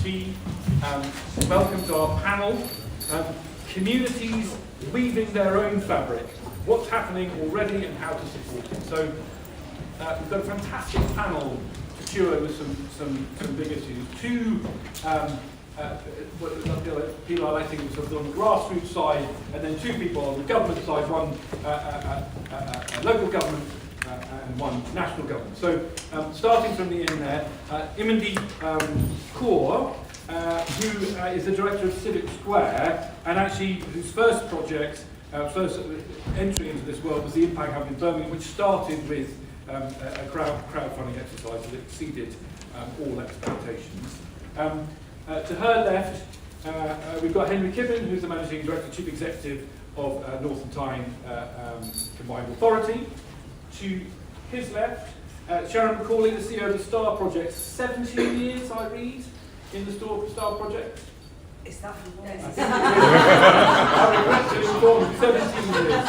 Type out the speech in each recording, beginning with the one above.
be welcome to our panel. Communities weaving their own fabric. What's happening already and how to support it. So we've got a fantastic panel to chew over some big issues. Two people I think sort of on the grassroots side, and then two people on the government side, one local government and one national government. So starting from the end there, Imandeep Kaur, who is the director of Civic Square, and actually whose first project, first entry into this world was the Impact Hub in Birmingham, which started with a crowdfunding exercise that exceeded all expectations. To her left, we've got Henry Kippin, who's the Managing Director, Chief Executive of North Tyne Combined Authority. To his left, Sharon McAulay, the CEO of the STAR Project. 17 years, I read, in the STAR Project. Is that I regret to inform you, 17 years.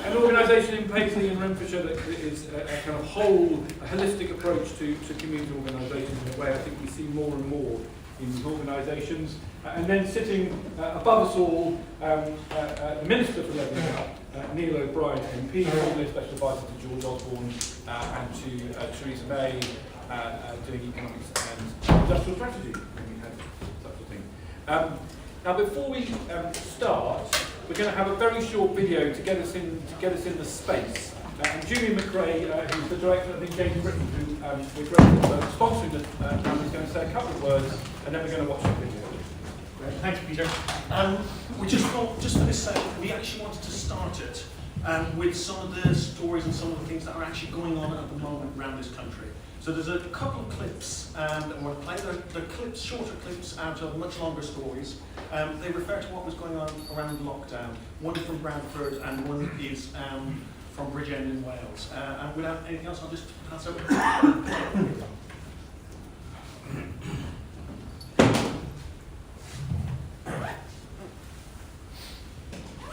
An organisation in Paisley and Renfrewshire that is a kind of holistic approach to community organisations in a way I think we see more and more in these organisations. And then sitting above us all, the Minister for Lebanon, Neil O'Brien MP, formerly Special Advisor to George Osborne and to Theresa May, doing economics and industrial strategy when we had such a thing. Now before we start, we're going to have a very short video to get us in the space. And Julie McRae, who's the director of Engaging Britain, who we're sponsoring the panel, is going to say a couple of words, and then we're going to watch the video. Thank you, Peter. We just thought, just for this session, we actually wanted to start it with some of the stories and some of the things that are actually going on at the moment around this country. So there's a couple of clips that we're playing. They're clips, shorter clips out of much longer stories. They refer to what was going on around lockdown. One is from Bradford and one is from Bridgend in Wales. And without anything else, I'll just pass over.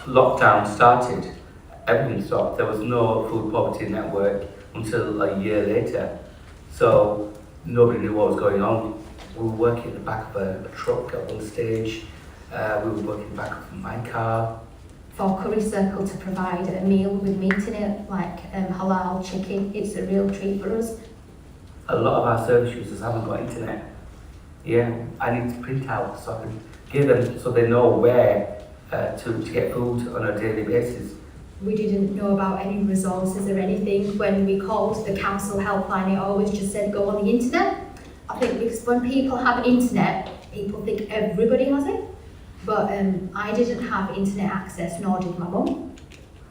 Lockdown started, everything stopped. There was no food poverty network until a year later. So nobody knew what was going on. We were working in the back of a truck at one stage. We were working in the back of my car. For Curry Circle to provide a meal with meat in it, like halal chicken, it's a real treat for us. A lot of our service users haven't got internet. Yeah, I need to print out so I can give them so they know where to get food on a daily basis. We didn't know about any resources or anything. When we called the council helpline, it always just said go on the internet. I think because when people have internet, people think everybody has it. But I didn't have internet access, nor did my mum.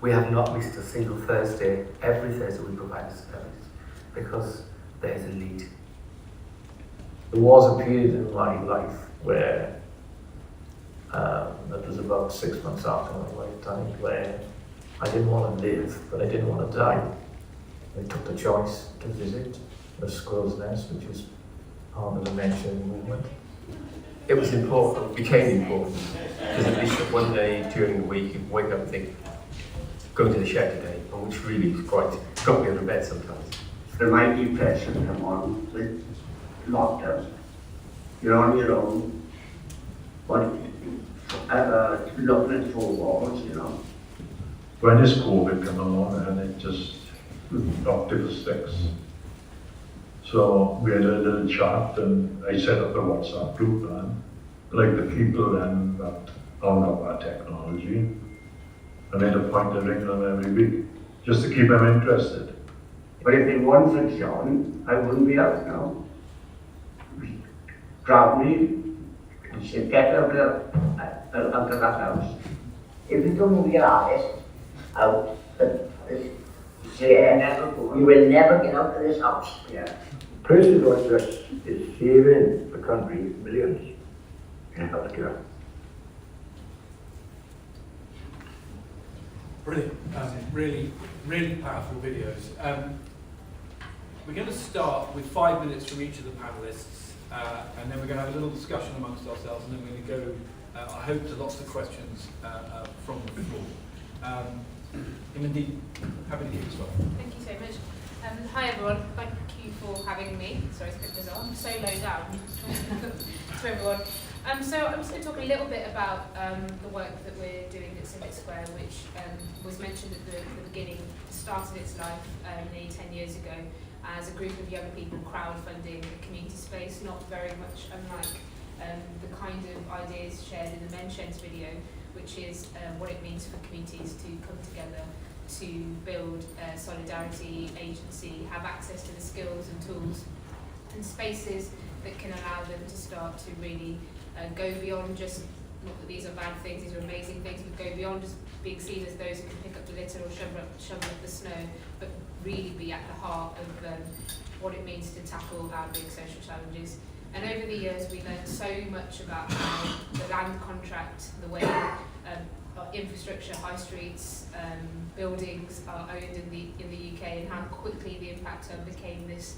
We have not missed a single Thursday. Every Thursday we provide a service because there is a need. There was a period in my life where that was about 6 months after my lifetime where I didn't want to live, but I didn't want to die. I took the choice to visit the Squirrel's Nest, which is part of the mentoring movement. It was important, became important, because at least one day during the week you wake up and think, go to the shed today, and which really is quite, got me out of bed sometimes. There might be pressure come on with lockdown. You're on your own, but looking at four walls, you know. When this COVID came along and it just knocked it for sticks. So we had a little chat and I set up a WhatsApp group and like the people then that own up our technology. I made a point of ringing them every week just to keep them interested. But if it wasn't for John, I wouldn't be out now. He grabbed me and said, get out of that house. If you don't get out, you will never get out of this house. Yeah. Places like this is saving the country millions in healthcare. Brilliant. Really, really powerful videos. We're going to start with 5 minutes from each of the panellists, and then we're going to have a little discussion amongst ourselves, and then we're going to go, I hope, to lots of questions from the floor. Imandeep, happy to give you a start. Thank you so much. Hi everyone, thank you for having me. Sorry, it's a bit bizarre, I'm so low down to everyone. So I'm just going to talk a little bit about the work that we're doing at Civic Square, which was mentioned at the beginning. Started its life nearly 10 years ago as a group of young people crowdfunding a community space, not very much unlike the kind of ideas shared in the Men's Sheds video, which is what it means for communities to come together to build solidarity, agency, have access to the skills and tools and spaces that can allow them to start to really go beyond just, not that these are bad things, these are amazing things, but go beyond just being seen as those who can pick up the litter or shovel up the snow, but really be at the heart of what it means to tackle our big social challenges. And over the years, we learned so much about how the land contract, the way our infrastructure, high streets, buildings are owned in the UK, and how quickly the impact hub became this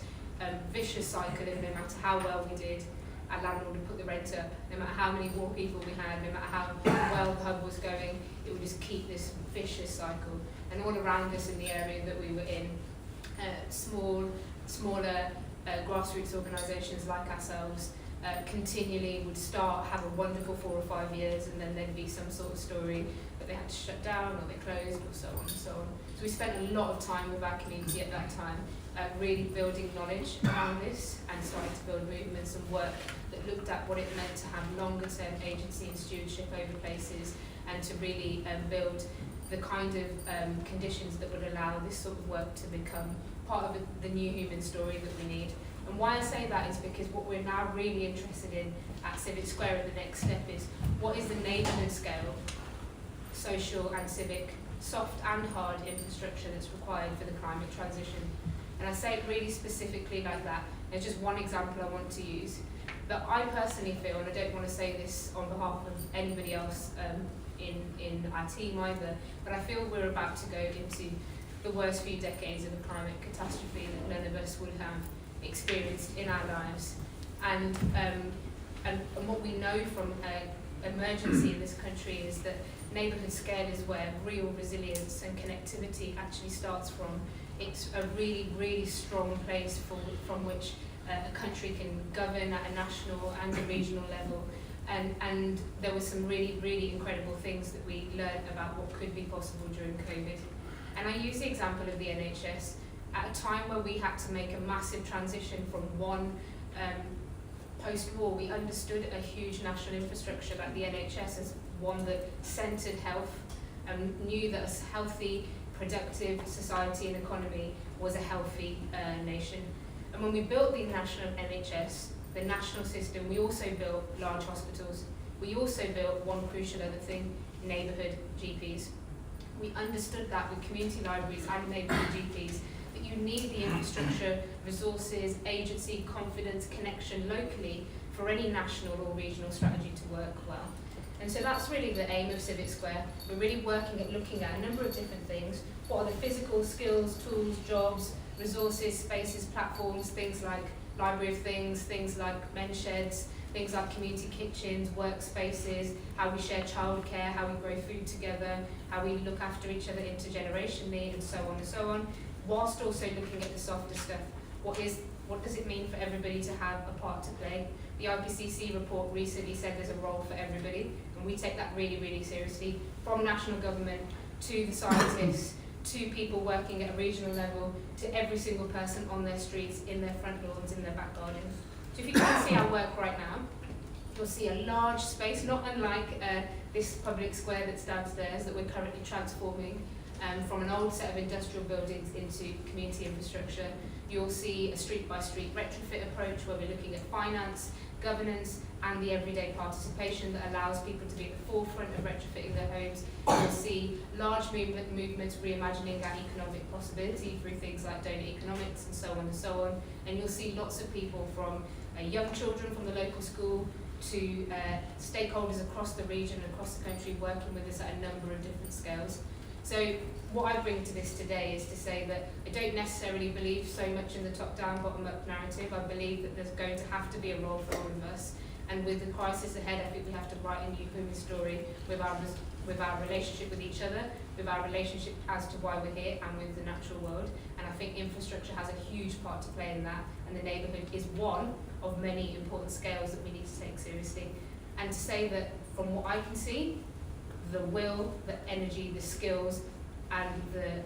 vicious cycle of no matter how well we did, our landlord would put the rent up, no matter how many more people we had, no matter how well the hub was going, it would just keep this vicious cycle. And all around us in the area that we were in, smaller grassroots organisations like ourselves continually would have a wonderful 4 or 5 years, and then there'd be some sort of story that they had to shut down or they closed or so on and so on. So we spent a lot of time with our community at that time really building knowledge around this and starting to build movements and work that looked at what it meant to have longer term agency and stewardship over places, and to really build the kind of conditions that would allow this sort of work to become part of the new human story that we need. And why I say that is because what we're now really interested in at Civic Square at the next step is what is the neighbourhood scale, social and civic, soft and hard infrastructure that's required for the climate transition. And I say it really specifically like that. There's just one example I want to use that I personally feel, and I don't want to say this on behalf of anybody else in our team either, but I feel we're about to go into the worst few decades of a climate catastrophe that none of us would have experienced in our lives. And what we know from emergency in this country is that neighbourhood scale is where real resilience and connectivity actually starts from. It's a really, really strong place from which a country can govern at a national and a regional level. And there were some really, really incredible things that we learned about what could be possible during COVID. And I use the example of the NHS at a time where we had to make a massive transition from one post-war. We understood a huge national infrastructure like the NHS as one that centred health and knew that a healthy, productive society and economy was a healthy nation. And when we built the national NHS, the national system, we also built large hospitals. We also built one crucial other thing, neighbourhood GPs. We understood that with community libraries and neighbourhood GPs, that you need the infrastructure, resources, agency, confidence, connection locally for any national or regional strategy to work well. And so that's really the aim of Civic Square. We're really working at looking at a number of different things. What are the physical skills, tools, jobs, resources, spaces, platforms, things like Library of Things, things like men's sheds, things like community kitchens, workspaces, how we share childcare, how we grow food together, how we look after each other intergenerationally, and so on and so on, whilst also looking at the softer stuff. What does it mean for everybody to have a part to play? The IPCC report recently said there's a role for everybody, and we take that really, really seriously, from national government to the scientists, to people working at a regional level, to every single person on their streets, in their front lawns, in their back gardens. So if you can see our work right now, you'll see a large space, not unlike this public square that's downstairs that we're currently transforming from an old set of industrial buildings into community infrastructure. You'll see a street-by-street retrofit approach where we're looking at finance, governance, and the everyday participation that allows people to be at the forefront of retrofitting their homes. You'll see large movements reimagining our economic possibility through things like donor economics and so on and so on. And you'll see lots of people from young children from the local school to stakeholders across the region and across the country working with us at a number of different scales. So what I bring to this today is to say that I don't necessarily believe so much in the top-down, bottom-up narrative. I believe that there's going to have to be a role for all of us. And with the crisis ahead, I think we have to write a new human story with our relationship with each other, with our relationship as to why we're here and with the natural world. And I think infrastructure has a huge part to play in that, and the neighbourhood is one of many important scales that we need to take seriously. And to say that from what I can see, the will, the energy, the skills, and the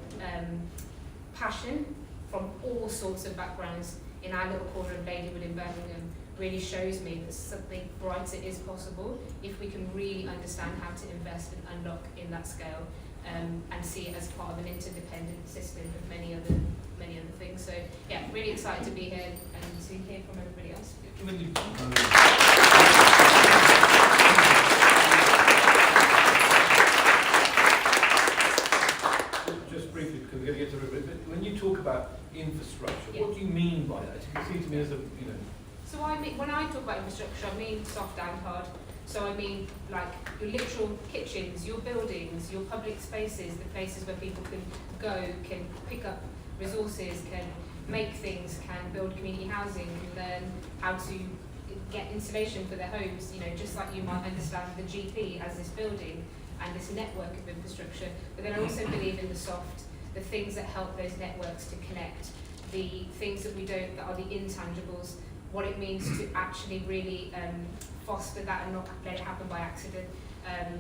passion from all sorts of backgrounds in our little corner of Ladywood in Birmingham really shows me that something brighter is possible if we can really understand how to invest and unlock in that scale, and see it as part of an interdependent system of many other things. So yeah, really excited to be here and to hear from everybody else. Just briefly, because we're going to get to it, but when you talk about infrastructure, what do you mean by that? It seems to me as a, So I mean, when I talk about infrastructure, I mean soft and hard. So I mean, like your literal kitchens, your buildings, your public spaces, the places where people can go, can pick up resources, can make things, can build community housing, can learn how to get insulation for their homes, just like you might understand the GP as this building and this network of infrastructure. But then I also believe in the soft, the things that help those networks to connect, the things that that are the intangibles, what it means to actually really foster that and not let it happen by accident,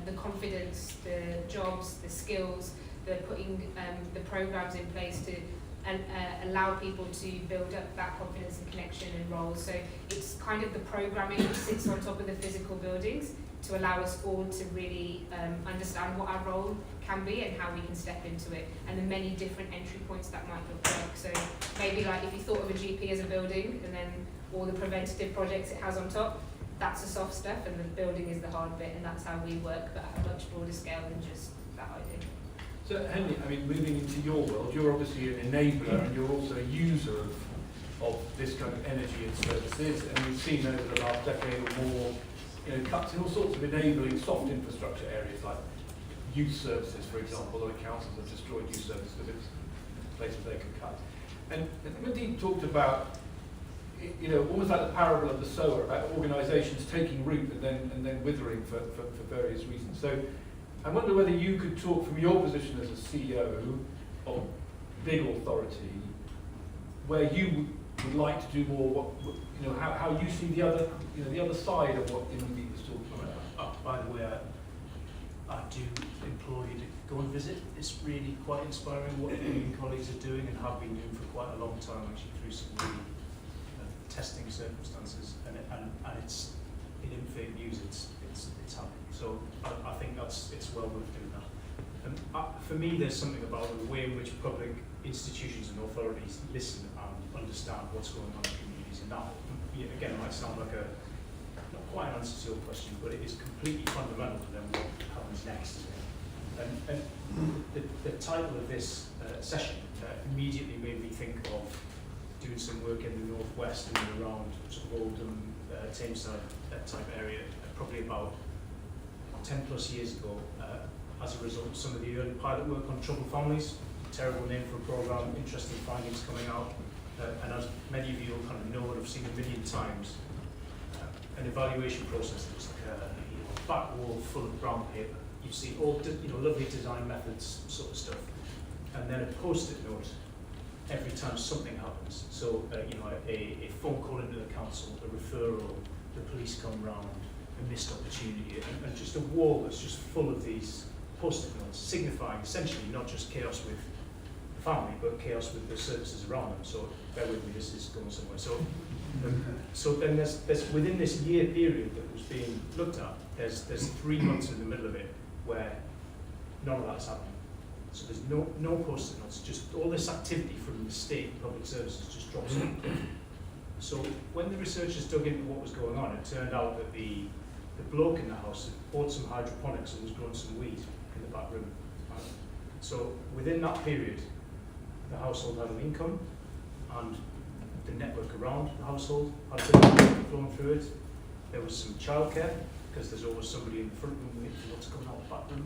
the confidence, the jobs, the skills, the putting the programs in place to allow people to build up that confidence and connection and roles. So it's kind of the programming which sits on top of the physical buildings to allow us all to really understand what our role can be and how we can step into it, and the many different entry points that might look like. So maybe like if you thought of a GP as a building and then all the preventative projects it has on top, that's the soft stuff, and the building is the hard bit, and that's how we work, but at a much broader scale than just that idea. So Henry, I mean, moving into your world, you're obviously an enabler and you're also a user of this kind of energy and services, and we've seen over the last decade or more, cuts in all sorts of enabling soft infrastructure areas like youth services, for example. The councils have destroyed youth services because it's places they can cut. And Imandeep talked about, almost like the parable of the sower, about organisations taking root and then withering for various reasons. So I wonder whether you could talk from your position as a CEO of big authority, where you would like to do more, how you see the other side of what Imandeep was talking about. By the way, I do implore you to go and visit. It's really quite inspiring what you and colleagues are doing and have been doing for quite a long time, actually, through some really testing circumstances, and it's in fake news. It's happening. So I think it's well worth doing that. And for me, there's something about the way in which public institutions and authorities listen and understand what's going on in communities, and that again might sound like not quite an answer to your question, but it is completely fundamental to then what happens next. And the title of this session immediately made me think of doing some work in the northwest and around sort of Oldham, Tameside, that type of area, probably about 10 plus years ago, as a result of some of the early pilot work on troubled families. Terrible name for a programme, interesting findings coming out, and as many of you will kind of know and have seen a million times, an evaluation process that was like a back wall full of brown paper. You see all lovely design methods, sort of stuff, and then a post-it note every time something happens. So a phone call into the council, a referral, the police come round, a missed opportunity, and just a wall that's just full of these post-it notes, signifying essentially not just chaos with the family, but chaos with the services around them. So bear with me, this is going somewhere. So then there's within this year period that was being looked at, there's 3 months in the middle of it where none of that's happening. So there's no post-it notes, just all this activity from the state public services just drops in. So when the researchers dug into what was going on, it turned out that the bloke in the house had bought some hydroponics and was growing some weed in the back room. So within that period, the household had an income, and the network around the household had a bit of money flowing through it. There was some childcare, because there's always somebody in the front room waiting for what's coming out the back room,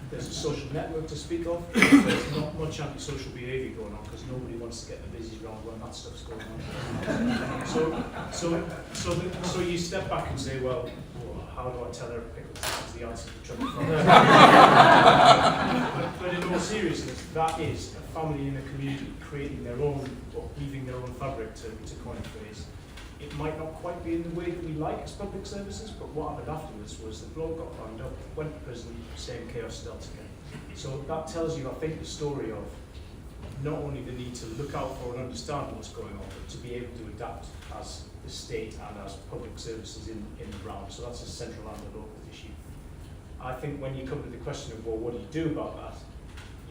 there's a social network to speak of. There's not much antisocial behaviour going on because nobody wants to get the busies around when that stuff's going on. So you step back and say, well, how do I tell her to pick up the the answer to trouble. But in all seriousness, that is a family in a community creating their own, or weaving their own fabric, to coin a phrase. It might not quite be in the way that we like as public services, but what happened afterwards was the bloke got lined up, went to prison, same chaos dealt again. So that tells you, I think, the story of not only the need to look out for and understand what's going on, but to be able to adapt as the state and as public services in the round. So that's a central and a local issue. I think when you come to the question of, well, what do you do about that,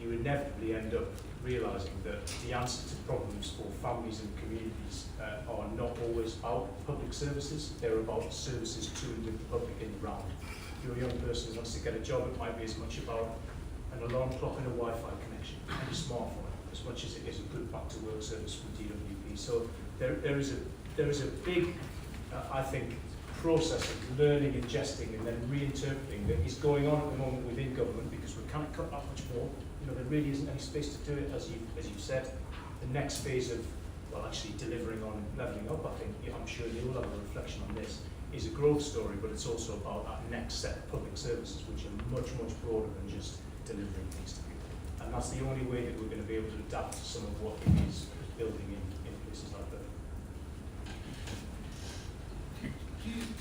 you inevitably end up realising that the answer to problems for families and communities are not always about public services, they're about services to and with the public in the round. If you're a young person who wants to get a job, it might be as much about an alarm clock and a Wi-Fi connection and a smartphone, as much as it is a good back-to-work service from DWP. So there is a big, I think, process of learning, ingesting, and then reinterpreting that is going on at the moment within government, because we can't cut that much more. You know, there really isn't any space to do it, as you've said. The next phase of, well, actually delivering on levelling up, I think, I'm sure you'll have a reflection on this, is a growth story, but it's also about that next set of public services, which are much, much broader than just delivering things to people. And that's the only way that we're going to be able to adapt to some of what it is building in places like that.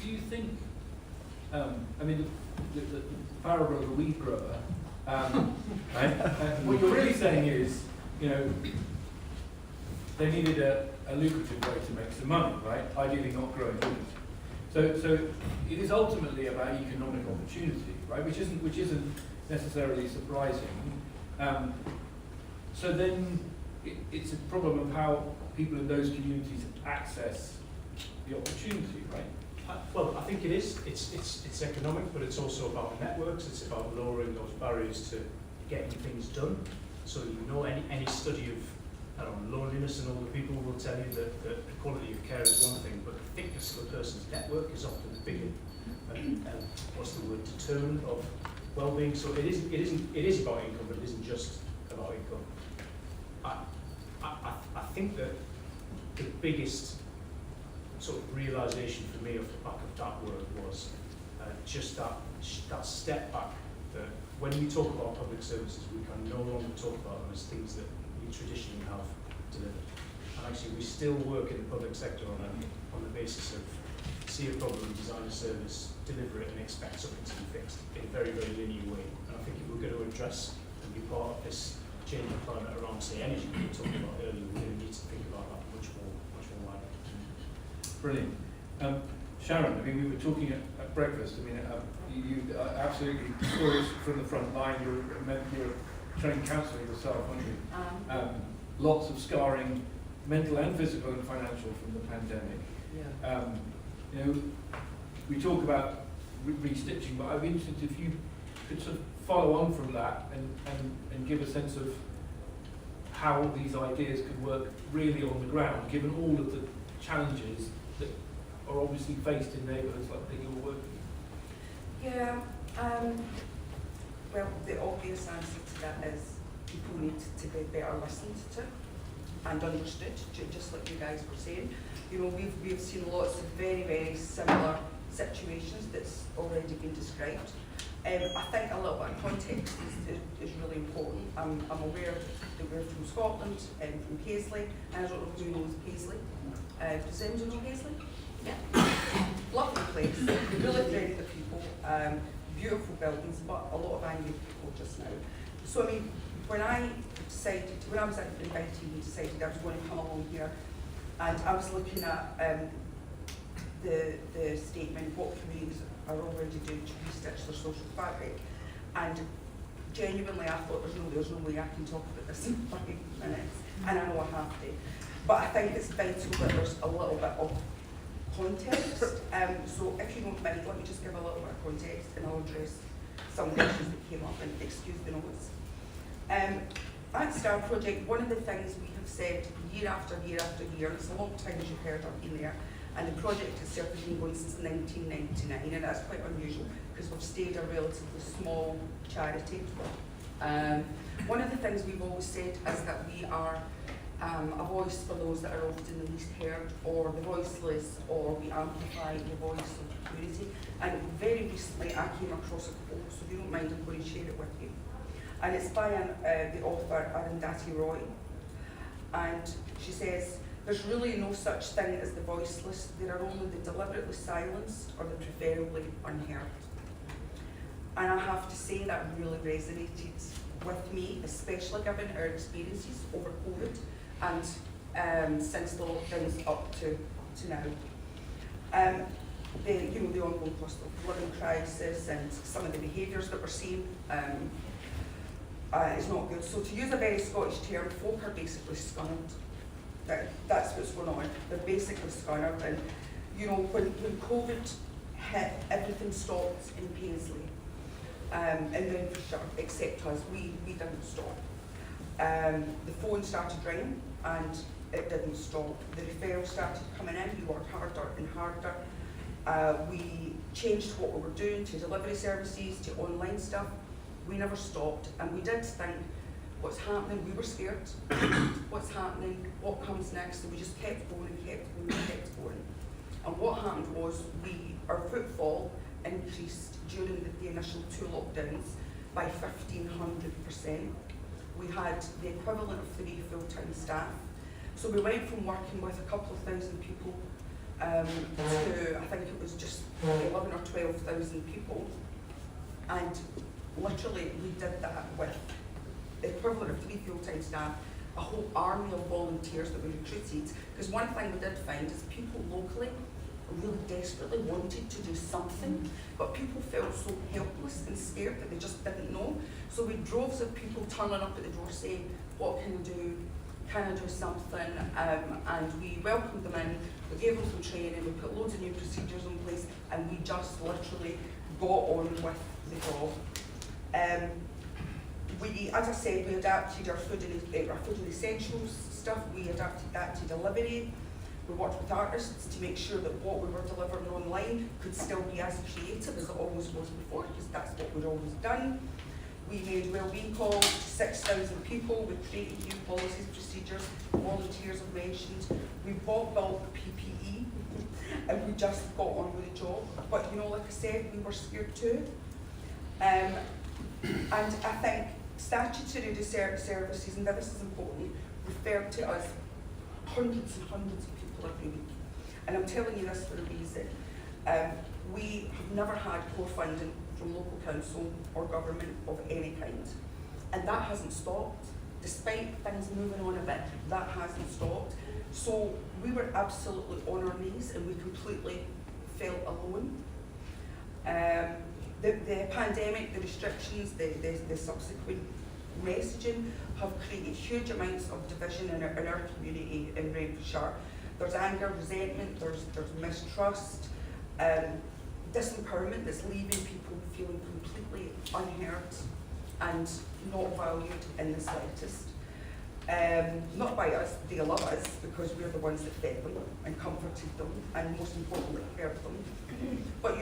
Do you think, I mean, the parable of the weed grower, right? What you're really saying is, you know, they needed a lucrative way to make some money, right? Ideally not growing weed. So it is ultimately about economic opportunity, right? Which isn't necessarily surprising. So then it's a problem of how people in those communities access the opportunity, right? Well, I think it is. It's economic, but it's also about networks. It's about lowering those barriers to getting things done. So you know, any study of loneliness and all the people will tell you that the quality of care is one thing, but the thickness of a person's network is often the bigger, determinant of well-being. So it is about income, but it isn't just about income. I think that the biggest sort of realisation for me off the back of that work was just that step back, that when we talk about public services, we can no longer talk about them as things that we traditionally have delivered. And actually, we still work in the public sector on the basis of see a problem, design a service, deliver it, and expect something to be fixed in a very, very linear way. And I think if we're going to address and be part of this change of climate around, say, energy we were talking about earlier, we're going to need to think about that much more widely. Brilliant. Sharon, I mean, we were talking at breakfast. I mean, you absolutely stories from the front line. You're a trained counsellor yourself, aren't you? Lots of scarring, mental and physical and financial, from the pandemic. Yeah. You know, we talk about restitching, but I'd be interested if you could sort of follow on from that and give a sense of how these ideas could work really on the ground, given all of the challenges that are obviously faced in neighbourhoods like that you're working in. Yeah, well, the obvious answer to that is people need to be better listened to and understood, just like you guys were saying. You know, we've seen lots of very, very similar situations that's already been described. I think a little bit of context is really important. I'm aware that we're from Scotland, from Paisley, and I don't know who knows Paisley. Does anyone know Paisley? Yeah. Lovely place, really friendly people, beautiful buildings, but a lot of angry people just now. So I mean, when I was invited and decided I was going to come along here, and I was looking at the statement, what communities are already doing to restitch their social fabric, and genuinely I thought there's no way I can talk about this in 5 minutes, and I know I have to. But I think it's vital that there's a little bit of context. So if you don't mind, let me just give a little bit of context and I'll address some of the issues that came up, and excuse the noise. At Star Project, one of the things we have said year after year after year, it's a long time as you've heard I've been there, and the project itself has been going since 1999, and that's quite unusual because we've stayed a relatively small charity. One of the things we've always said is that we are a voice for those that are often the least heard, or the voiceless, or we amplify the voice of the community. And very recently I came across a quote, so if you don't mind, I'm going to share it with you. And it's by the author Arundhati Roy. And she says, "There's really no such thing as the voiceless. There are only the deliberately silenced or the preferably unheard." And I have to say that really resonated with me, especially given our experiences over COVID and since the lockdowns up to now. The ongoing cost of living crisis and some of the behaviours that we're seeing is not good. So to use a very Scottish term, folk are basically scunnered. That's what's going on. They're basically scunnered. And when COVID hit, everything stopped in Paisley. And then for sure, except us, we didn't stop. The phone started ringing and it didn't stop. The referrals started coming in, we worked harder and harder. We changed what we were doing to delivery services, to online stuff. We never stopped, and we did think, what's happening? We were scared. What's happening? What comes next? So we just kept going and kept going and kept going. And what happened was our footfall increased during the initial 2 lockdowns by 1,500%. We had the equivalent of 3 full-time staff. So we went from working with a couple of thousand people to, I think it was just 11 or 12,000 people. And literally we did that with the equivalent of 3 full-time staff, a whole army of volunteers that we recruited. Because one thing we did find is people locally really desperately wanted to do something, but people felt so helpless and scared that they just didn't know. So we had droves of people turning up at the door saying, "What can I do? Can I do something?" And we welcomed them in, we gave them some training, we put loads of new procedures in place, and we just literally got on with the job. As I said, we adapted our food and essentials stuff, we adapted that to delivery. We worked with artists to make sure that what we were delivering online could still be as creative as it always was before, because that's what we'd always done. We made wellbeing calls to 6,000 people. We created new policies, procedures, volunteers I've mentioned. We bought bulk PPE and we just got on with the job. But like I said, we were scared too. And I think statutory services, and this is important, refer to us hundreds and hundreds of people every week. And I'm telling you this for a reason. We have never had core funding from local council or government of any kind. And that hasn't stopped. Despite things moving on a bit, that hasn't stopped. So we were absolutely on our knees and we completely felt alone. The pandemic, the restrictions, the subsequent messaging have created huge amounts of division in our community in Renfrewshire. There's anger, resentment, there's mistrust, disempowerment that's leaving people feeling completely unheard and not valued in the slightest. Not by us, they love us because we're the ones that fed them and comforted them and most importantly heard them. But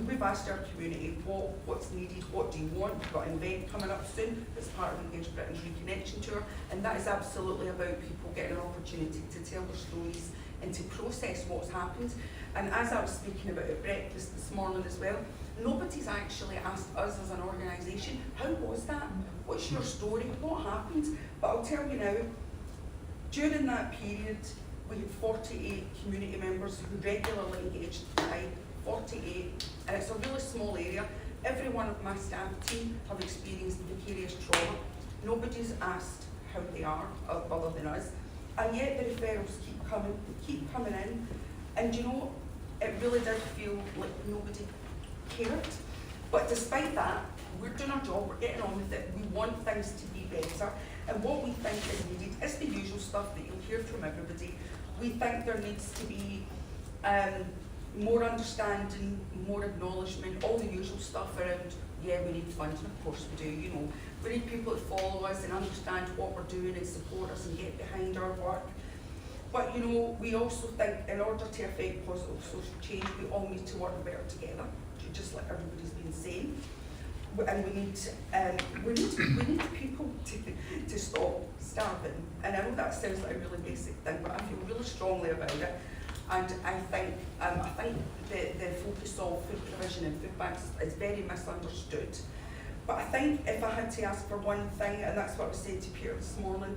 we've asked our community what's needed, what do you want? We've got an event coming up soon that's part of Engage Britain's Reconnection Tour, and that is absolutely about people getting an opportunity to tell their stories and to process what's happened. And as I was speaking about at breakfast this morning as well, nobody's actually asked us as an organisation, how was that? What's your story? What happened? But I'll tell you now, during that period, we had 48 community members who regularly engaged Tyne, 48, and it's a really small area. Every one of my staff team have experienced vicarious trauma. Nobody's asked how they are, other than us. And yet the referrals keep coming in. And it really did feel like nobody cared. But despite that, we're doing our job, we're getting on with it, we want things to be better. And what we think is needed is the usual stuff that you'll hear from everybody. We think there needs to be more understanding, more acknowledgement, all the usual stuff around, yeah, we need funding, of course we do, We need people to follow us and understand what we're doing and support us and get behind our work. But we also think in order to affect positive social change, we all need to work better together, just like everybody's been saying. and we need people to stop starving. And I know that sounds like a really basic thing, but I feel really strongly about it. And I think the focus of food provision and food banks is very misunderstood. But I think if I had to ask for one thing, and that's what I was saying to Peter this morning,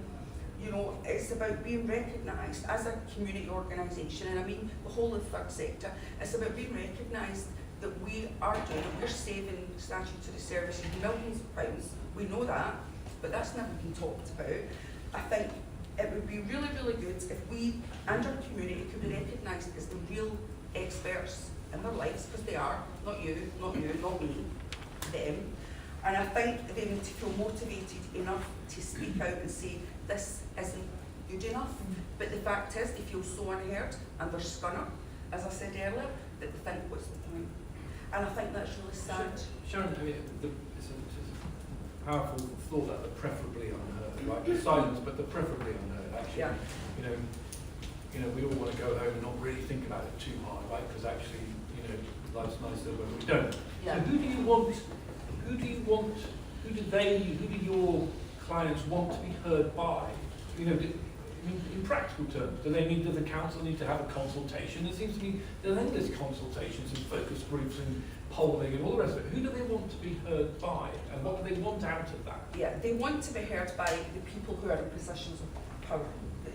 you know, it's about being recognised as a community organisation, and I mean the whole of the third sector. It's about being recognised that we are doing it, we're saving statutory services millions of pounds. We know that, but that's never been talked about. I think it would be really, really good if we and our community could be recognised as the real experts in their lives, because they are, not you, not me, them. And I think they need to feel motivated enough to speak out and say, this isn't good enough. But the fact is, they feel so unheard and they're scunner, as I said earlier, that they think, what's the point? And I think that's really sad. Sharon, I mean, it's a powerful thought that the preferably unheard, right? The silence, but the preferably unheard, actually. Yeah. You know, we all want to go home and not really think about it too hard, right? Because actually, you know, life's nicer when we don't. Yeah. So who do your clients want to be heard by? You know, in practical terms, does the council need to have a consultation? There seems to be endless consultations and focus groups and polling and all the rest of it. Who do they want to be heard by, and what do they want out of that? Yeah, they want to be heard by the people who are in positions of power.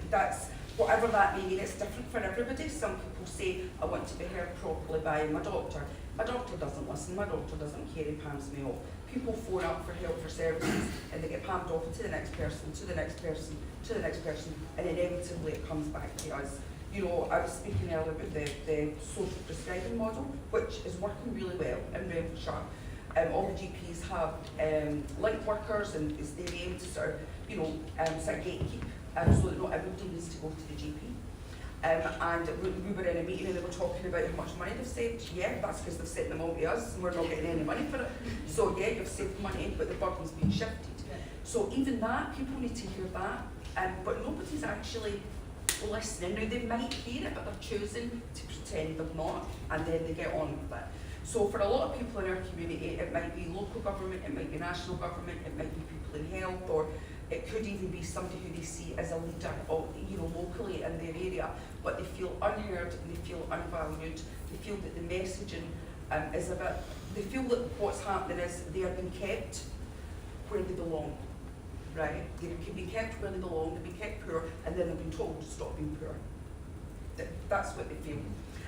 That's whatever that may mean. It's different for everybody. Some people say, I want to be heard properly by my doctor. My doctor doesn't listen, my doctor doesn't care, he palms me off. People phone up for help for services and they get palmed off to the next person, to the next person, to the next person, and inevitably it comes back to us. You know, I was speaking earlier about the social prescribing model, which is working really well in Renfrewshire. All the GPs have link workers, and it's their aim to sort of, you know, sort of gatekeep, so that not everybody needs to go to the GP. And we were in a meeting and they were talking about how much money they've saved. Yeah, that's because they've sent them all to us and we're not getting any money for it. So yeah, you've saved money, but the burden's been shifted. So even that, people need to hear that, but nobody's actually listening. Now they might hear it, but they're choosing to pretend they're not, and then they get on with it. So for a lot of people in our community, it might be local government, it might be national government, it might be people in health, or it could even be somebody who they see as a leader, or, you know, locally in their area, but they feel unheard and they feel unvalued. They feel that the messaging is a bit, they feel that what's happening is they are being kept where they belong, right? They can be kept where they belong, they've been kept poor, and then they've been told to stop being poor. That's what they feel.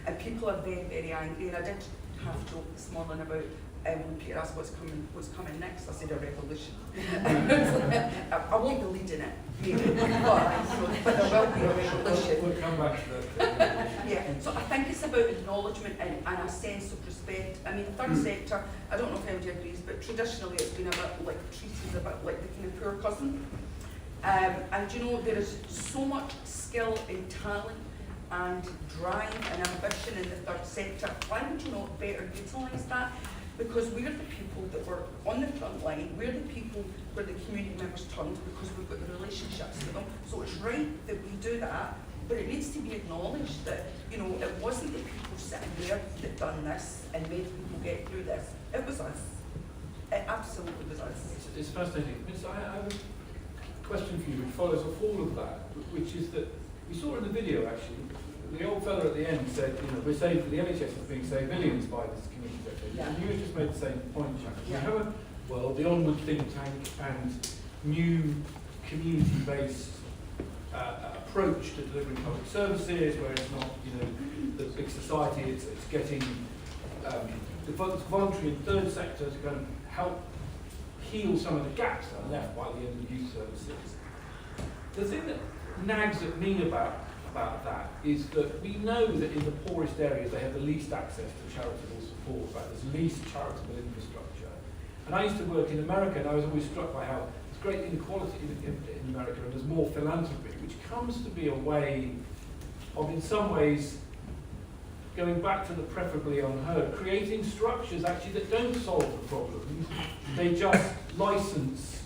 And people are very, very angry, and I did have a joke this morning about when Peter asked what's coming next, I said a revolution. I won't be leading it, maybe, but there will be a revolution. We'll come back to that. Yeah, so I think it's about acknowledgement and a sense of respect. I mean, the third sector, I don't know if anybody agrees, but traditionally it's been a bit like treated a bit like the kind of poor cousin. And you know, there is so much skill and talent and drive and ambition in the third sector. Why would you not better utilise that? Because we're the people that were on the front line, we're the people where the community members turned because we've got the relationships with them. So it's right that we do that, but it needs to be acknowledged that, you know, it wasn't the people sitting there that done this and made people get through this. It was us. It absolutely was us. It's fascinating. So I have a question for you which follows off all of that, which is that we saw in the video actually, the old fella at the end said, you know, the NHS is being saved millions by this community sector. Yeah. And you just made the same point, Sharon. Yeah. We have a, well, the Onward think tank and new community-based approach to delivering public services, where it's not, you know, the big society, it's getting the voluntary and third sector to kind of help heal some of the gaps that are left by the end of youth services. The thing that nags at me about that is that we know that in the poorest areas they have the least access to charitable support, right? There's least charitable infrastructure. And I used to work in America, and I was always struck by how there's great inequality in America, and there's more philanthropy, which comes to be a way of, in some ways, going back to the preferably unheard, creating structures actually that don't solve the problems, they just license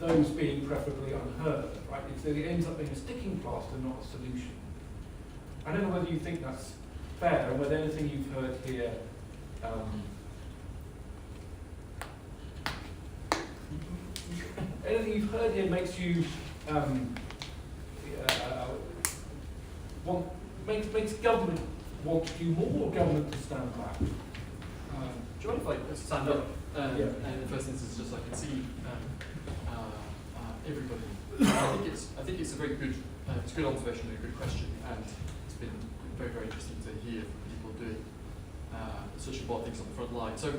those being preferably unheard, right? It ends up being a sticking plaster, not a solution. I don't know whether you think that's fair, and whether anything you've heard here anything you've heard here makes you makes government want to do more, or government to stand back? Do you mind if I stand up? And in the first instance, just so I can see everybody. I think it's a very good, it's a good observation and a good question, and it's been very, very interesting to hear from people doing such important things on the front line. So,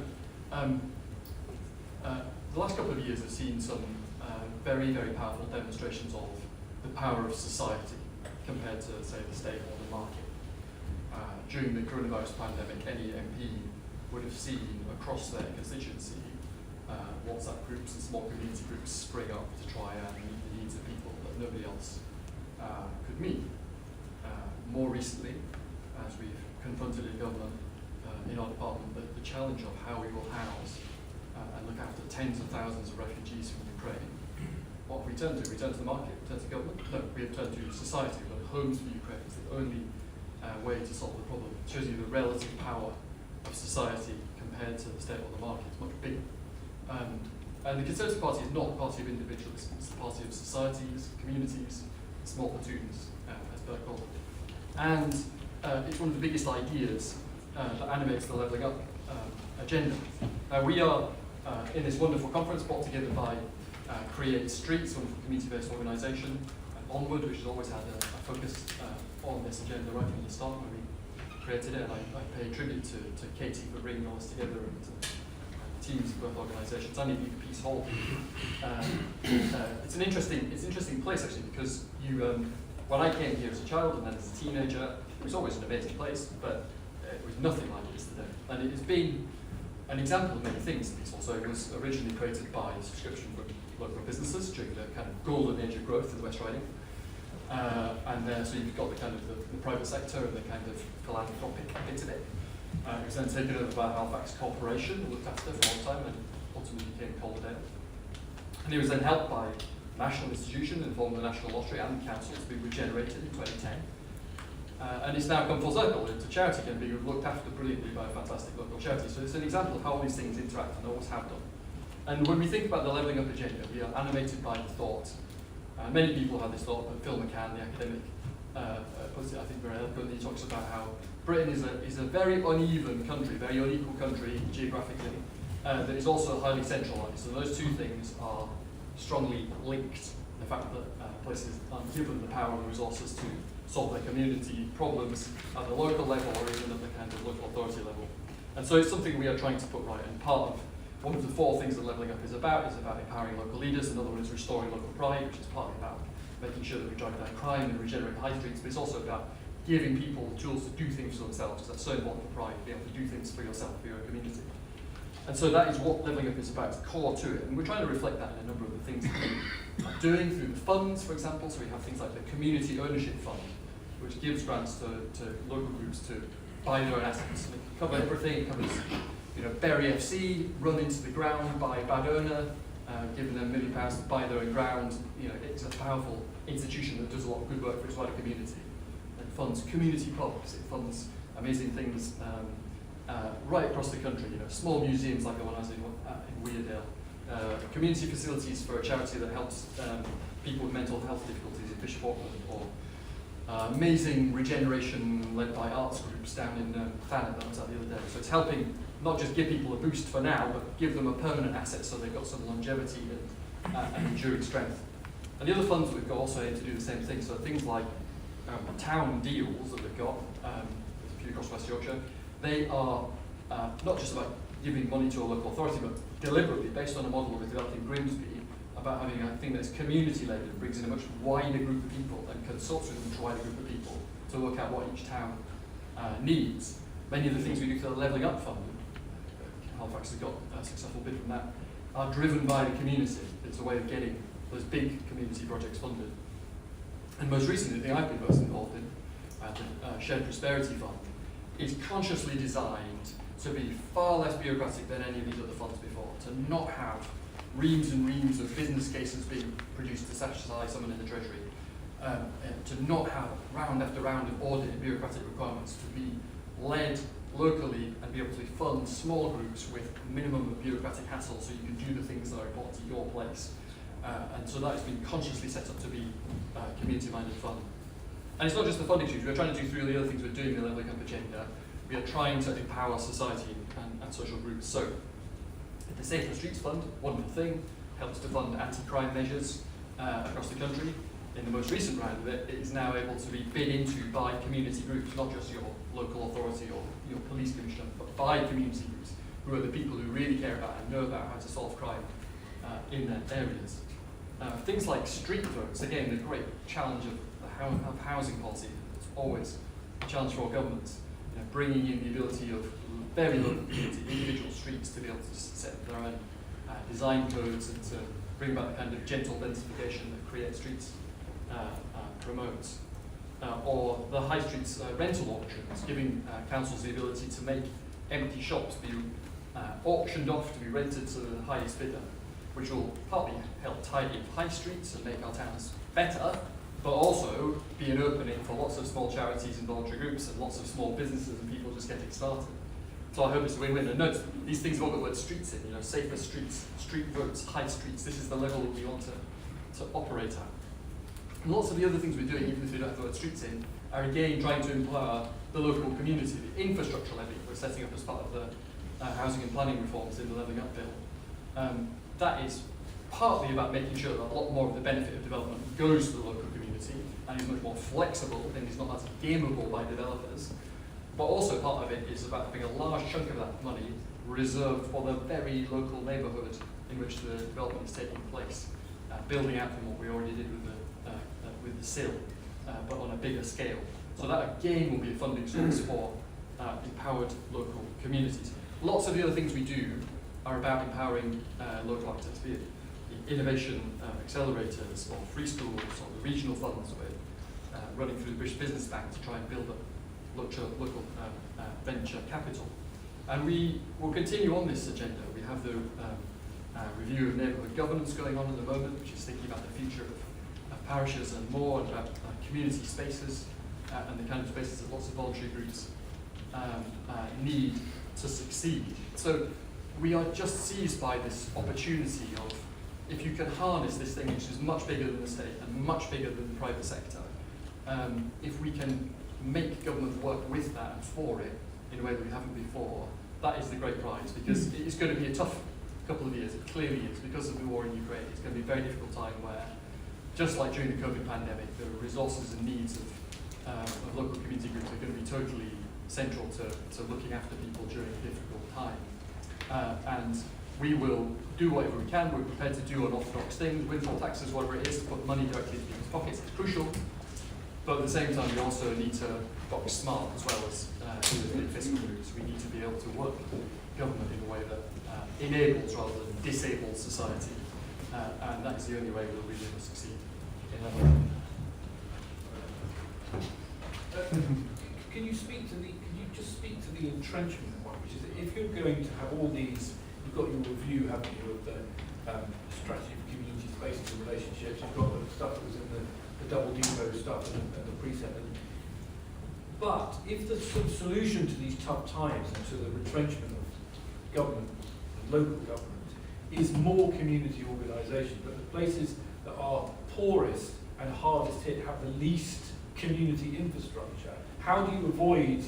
the last couple of years have seen some very, very powerful demonstrations of the power of society compared to, say, the state or the market. During the coronavirus pandemic, any MP would have seen across their constituency WhatsApp groups and small community groups spring up to try and meet the needs of people that nobody else could meet. More recently, as we've confronted in government, in our department, the challenge of how we will house and look after tens of thousands of refugees from Ukraine. What have we turned to? We turn to the market, we turn to government? No, we have turned to society. We've got homes for Ukraine. It's the only way to solve the problem. It shows you the relative power of society compared to the state or the market. It's much bigger. And the Conservative Party is not a party of individuals. It's the party of societies, communities, small platoons, as Bert called it. And it's one of the biggest ideas that animates the Levelling Up agenda. We are in this wonderful conference brought together by Create Streets, a wonderful community-based organisation, Onward, which has always had a focus on this agenda right from the start when we created it. And I pay tribute to Katie for bringing all this together, and teams of both organisations, and indeed Peace Hall. It's an interesting place actually, because when I came here as a child and then as a teenager, it was always an amazing place, but it was nothing like it is today. And it has been an example of many things. Peace Hall. So it was originally created by subscription from local businesses during the kind of golden age of growth in the West Riding. So you've got the kind of the private sector and the kind of philanthropic bit of it. It was then taken over by Halifax Corporation, looked after for a long time, and ultimately became Calderdale. And it was then helped by a national institution in the form of the National Lottery and the Council to be regenerated in 2010. And it's now come full circle into charity again, being looked after brilliantly by a fantastic local charity. So it's an example of how all these things interact and always have done. And when we think about the Levelling Up agenda, we are animated by the thought. Many people have this thought, but Phil McCann, the academic, puts it, I think, very eloquently. He talks about how Britain is a very uneven country, very unequal country geographically, that is also highly centralised. So those two things are strongly linked. The fact that places aren't given the power and resources to solve their community problems at the local level or even at the kind of local authority level. And so it's something we are trying to put right. And part of one of the four things that Levelling Up is about empowering local leaders. Another one is restoring local pride, which is partly about making sure that we drive down crime and regenerate high streets, but it's also about giving people the tools to do things for themselves, because that's so important for pride, to be able to do things for yourself, for your community. And so that is what Levelling Up is about, it's core to it. And we're trying to reflect that in a number of the things that we are doing through the funds, for example. So we have things like the Community Ownership Fund, which gives grants to local groups to buy their own assets. It covers everything. It covers, Bury FC, run into the ground by bad owner, giving them £1 million to buy their own ground. It's a powerful institution that does a lot of good work for its wider community. It funds community pubs. It funds amazing things right across the country. Small museums like the one I was in Weardale, community facilities for a charity that helps people with mental health difficulties in Bishop Auckland, or amazing regeneration led by arts groups down in Thanet that I was at the other day. So it's helping not just give people a boost for now, but give them a permanent asset so they've got some longevity and enduring strength. And the other funds that we've got also aim to do the same thing. So things like town deals that we've got, there's a few across West Yorkshire, they are not just about giving money to a local authority, but deliberately based on a model that was developed in Grimsby about having a thing that's community-led and brings in a much wider group of people and consults with a much wider group of people to work out what each town needs. Many of the things we do for the Levelling Up Fund, Halifax has got a successful bid from that, are driven by the community. It's a way of getting those big community projects funded. And most recently, the thing I've been most involved in, the Shared Prosperity Fund, is consciously designed to be far less bureaucratic than any of these other funds before, to not have reams and reams of business cases being produced to satisfy someone in the Treasury, to not have round after round of audit and bureaucratic requirements, to be led locally and be able to fund small groups with minimum of bureaucratic hassle so you can do the things that are important to your place. And so that has been consciously set up to be a community-minded fund. And it's not just the funding issues, we're trying to do through the other things we're doing in the Levelling Up agenda. We are trying to empower society and social groups. So the Safer Streets Fund, wonderful thing, helps to fund anti-crime measures across the country. In the most recent round of it, it is now able to be bid into by community groups, not just your local authority or your police commissioner, but by community groups, who are the people who really care about and know about how to solve crime in their areas. Things like street votes, again, the great challenge of housing policy. It's always a challenge for all governments, bringing in the ability of very local community, individual streets to be able to set their own design codes and to bring about the kind of gentle densification that Create Streets promotes. Or the high streets rental auctions, giving councils the ability to make empty shops be auctioned off to be rented to the highest bidder, which will partly help tidy up high streets and make our towns better, but also be an opening for lots of small charities and voluntary groups and lots of small businesses and people just getting started. So I hope it's a win-win. And note, these things have all got the word streets in, safer streets, street votes, high streets. This is the level that we want to operate at. And lots of the other things we're doing, even if we don't have the word streets in, are again trying to empower the local community. The infrastructure levy we're setting up as part of the housing and planning reforms in the Levelling Up bill. That is partly about making sure that a lot more of the benefit of development goes to the local community and is much more flexible and is not as gameable by developers. But also part of it is about having a large chunk of that money reserved for the very local neighbourhood in which the development is taking place, building out from what we already did with the SIL, but on a bigger scale. So that again will be a funding source for empowered local communities. Lots of the other things we do are about empowering local actors, be it the innovation accelerators or free schools or the regional funds we're running through the British Business Bank to try and build up local venture capital. And we will continue on this agenda. We have the review of neighbourhood governance going on at the moment, which is thinking about the future of parishes and more, and about community spaces and the kind of spaces that lots of voluntary groups need to succeed. So we are just seized by this opportunity of, if you can harness this thing which is much bigger than the state and much bigger than the private sector, if we can make government work with that and for it in a way that we haven't before, that is the great prize, because it's going to be a tough couple of years. It clearly is, because of the war in Ukraine. It's going to be a very difficult time where, just like during the COVID pandemic, the resources and needs of local community groups are going to be totally central to looking after people during a difficult time. And we will do whatever we can. We're prepared to do unorthodox things, windfall taxes, whatever it is, to put money directly into people's pockets. It's crucial. But at the same time, we also need to box smart as well as big fiscal moves. We need to be able to work with government in a way that enables rather than disables society. And that is the only way we'll really succeed in that way. Can you just speak to the entrenchment one, which is that if you're going to have all these, you've got your review, haven't you, of the strategy for community spaces and relationships, you've got the stuff that was in the double depot stuff and the precept. But if the sort of solution to these tough times and to the retrenchment of government, local government, is more community organisation, but the places that are poorest and hardest hit have the least community infrastructure, how do you avoid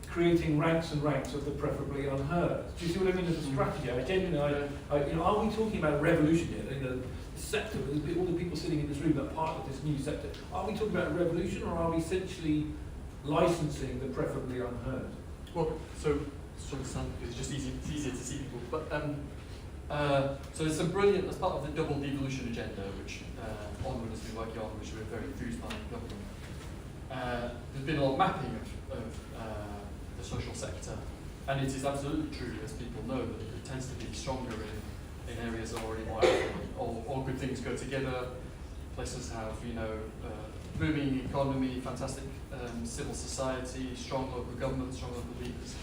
creating ranks and ranks of the preferably unheard? Do you see what I mean as a strategy? I genuinely, are we talking about a revolution here? The sector, all the people sitting in this room that are part of this new sector, are we talking about a revolution, or are we essentially licensing the preferably unheard? Well, so it's just easier to see people. But so there's some brilliant, as part of the double devolution agenda, which Onward has been working on, which we're very enthused by in government. There's been a lot of mapping of the social sector, and it is absolutely true, as people know, that it tends to be stronger in areas that are already more affluent. All good things go together. Places have, booming economy, fantastic civil society, strong local government, strong local leaders,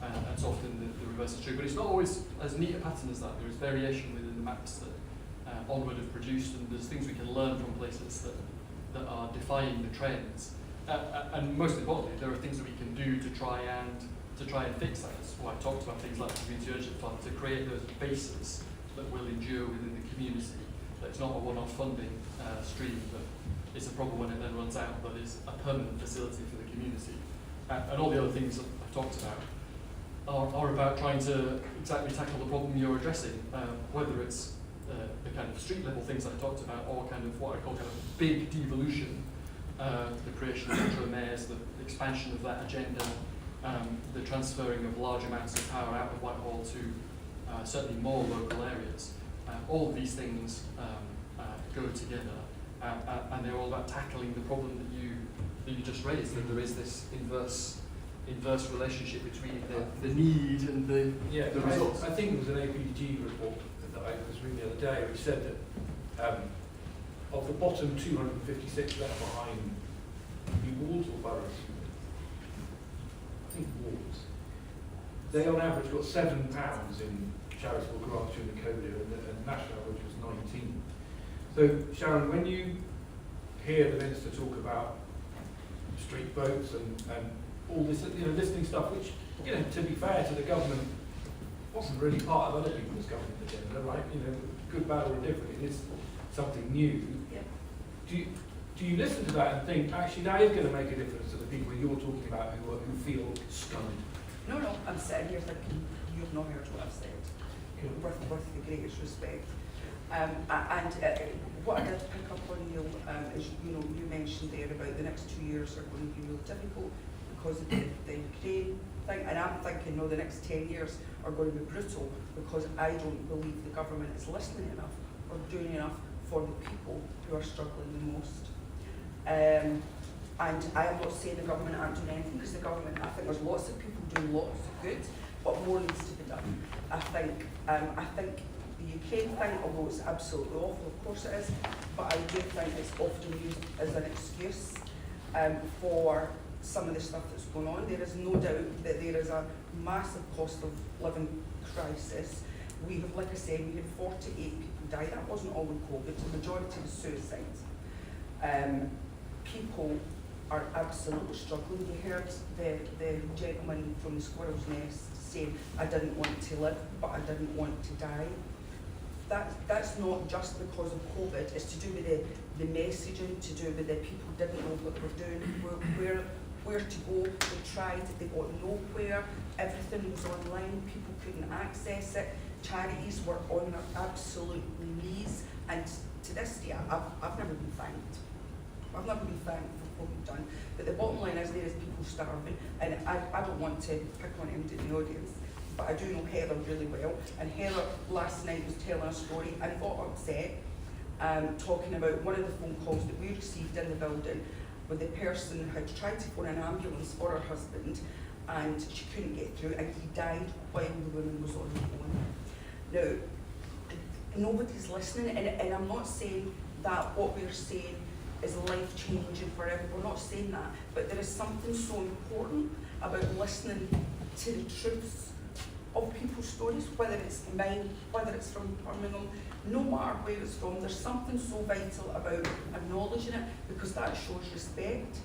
and so often the reverse is true. But it's not always as neat a pattern as that. There is variation within the maps that Onward have produced, and there's things we can learn from places that are defying the trends. And most importantly, there are things that we can do to try and fix that. That's why I talked about things like the Community Urgent Fund, to create those bases that will endure within the community, That it's not a one-off funding stream, but it's a problem when it then runs out, but it's a permanent facility for the community. And all the other things that I've talked about are about trying to exactly tackle the problem you're addressing, whether it's the kind of street level things I talked about, or kind of what I call kind of big devolution, the creation of ultra mayors, the expansion of that agenda, the transferring of large amounts of power out of Whitehall to certainly more local areas. All of these things go together, and they're all about tackling the problem that you just raised, that there is this inverse relationship between the need and the results. I think it was an APG report that I was reading the other day, which said that of the bottom 256 left behind, wards or boroughs? I think wards. They on average got £7 in charitable grants during the COVID, and the national average was 19. So Sharon, when you hear the minister talk about street votes and all this, listening stuff, which, to be fair to the government, wasn't really part of other people's government agenda, right? Good, bad, or indifferent. It is something new. Yeah. Do you listen to that and think, actually, that is going to make a difference to the people you're talking about who feel stunned? No, I'm sitting here thinking, you've not heard what I've said, with the greatest respect. What I did pick up on, Neil, is you mentioned there about the next 2 years are going to be real difficult because of the Ukraine thing, and I'm thinking, no, the next 10 years are going to be brutal because I don't believe the government is listening enough or doing enough for the people who are struggling the most. And I am not saying the government aren't doing anything, because the government, I think there's lots of people doing lots of good, but more needs to be done. I think the Ukraine thing, although it's absolutely awful, of course it is, but I do think it's often used as an excuse for some of the stuff that's going on. There is no doubt that there is a massive cost of living crisis. We have, like I said, we had 48 people die. That wasn't all with COVID, the majority was suicides. People are absolutely struggling. You heard the gentleman from the Squirrel's Nest saying, I didn't want to live, but I didn't want to die. That's not just because of COVID, it's to do with the messaging, to do with the people didn't know what they were doing, where to go. They tried, they got nowhere, everything was online, people couldn't access it, charities were on their absolute knees, and to this day, I've never been thanked. I've never been thanked for what we've done, but the bottom line is there is people starving, and I don't want to pick on anybody in the audience, but I do know Heather really well, and Heather last night was telling a story and got upset, talking about one of the phone calls that we received in the building where the person had tried to phone an ambulance for her husband and she couldn't get through, and he died while the woman was on the phone. Now, nobody's listening, and I'm not saying that what we're saying is life-changing for everyone, we're not saying that, but there is something so important about listening to the truths of people's stories, whether it's mine, whether it's from Birmingham, no matter where it's from, there's something so vital about acknowledging it, because that shows respect.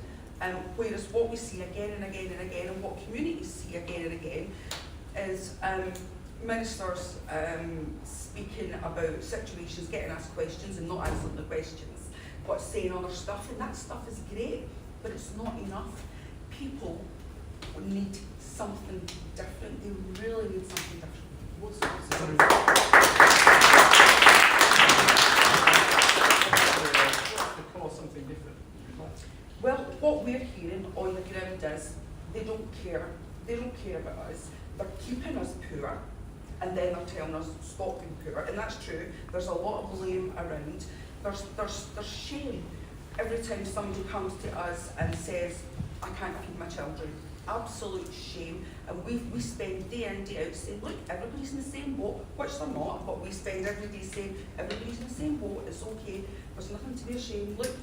Whereas what we see again and again and again, and what communities see again and again, is ministers speaking about situations, getting asked questions and not answering the questions, but saying other stuff, and that stuff is great, but it's not enough. People need something different. They really need something different. What's something different? Well, what we're hearing on the ground is they don't care. They don't care about us. They're keeping us poor, and then they're telling us stop being poor, and that's true. There's a lot of blame around. There's shame every time somebody comes to us and says, I can't feed my children. Absolute shame. And we spend day in, day out saying, look, everybody's in the same boat, which they're not, but we spend every day saying, everybody's in the same boat, it's okay, there's nothing to be ashamed, look,